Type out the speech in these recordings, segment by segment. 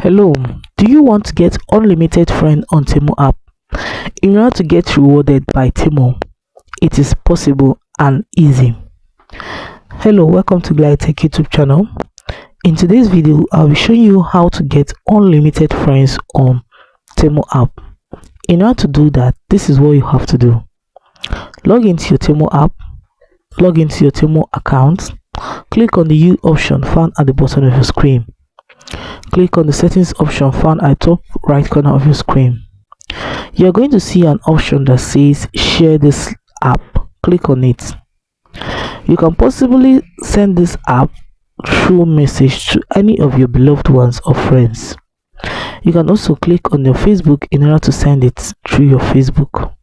Hello, do you want to get unlimited friend on Temu app? In order to get rewarded by Temu, it is possible and easy. Hello, welcome to Glide Tech YouTube channel. In today's video, I'll be showing you how to get unlimited friends on Temu app. In order to do that, this is what you have to do. Log into your Temu app, log into your Temu account, click on the U option found at the bottom of your screen. Click on the settings option found at the top right corner of your screen. You're going to see an option that says share this app. Click on it. You can possibly send this app through message to any of your beloved ones or friends. You can also click on your Facebook in order to send it through your Facebook,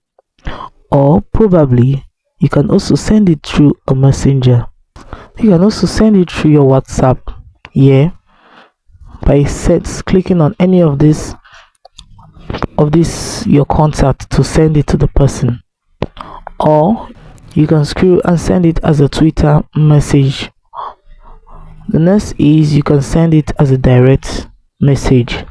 or probably you can also send it through a messenger. You can also send it through your WhatsApp by clicking on any of this your contact to send it to the person, or you can scroll and send it as a Twitter message. The next is you can send it as a direct message.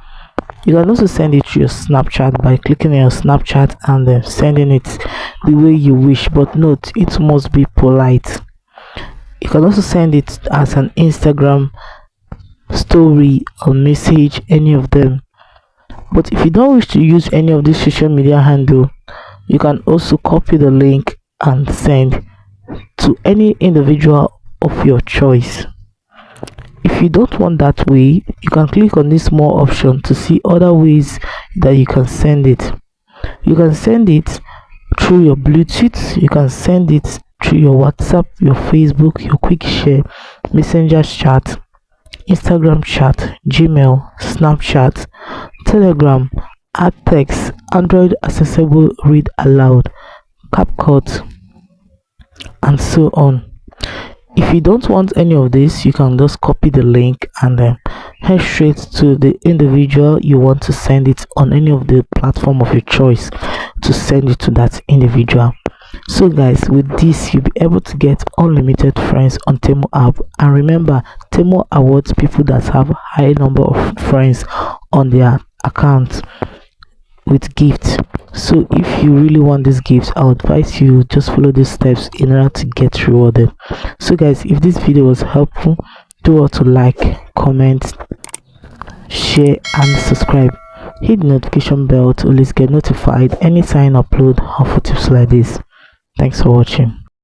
You can also send it through your Snapchat by clicking on your Snapchat and then sending it the way you wish, but note, it must be polite. You can also send it as an Instagram story or message, any of them. But if you don't wish to use any of these social media handle, you can also copy the link and send to any individual of your choice. If you don't want that way, you can click on this more option to see other ways that you can send it. You can send it through your Bluetooth, you can send it through your WhatsApp, your Facebook, your quick share, messenger chat, Instagram chat, Gmail, Snapchat, Telegram, add text, Android accessible, read aloud, CapCut, and so on. If you don't want any of this, you can just copy the link and then head straight to the individual you want to send it on any of the platform of your choice to send it to that individual. So guys, with this you'll be able to get unlimited friends on Temu app. And remember, Temu awards people that have high number of friends on their account with gifts. So if you really want this gift, I would advise you just follow these steps in order to get rewarded. So guys, if this video was helpful, do want to like, comment, share and subscribe. Hit the notification bell to always get notified anytime I upload helpful tips like this. Thanks for watching.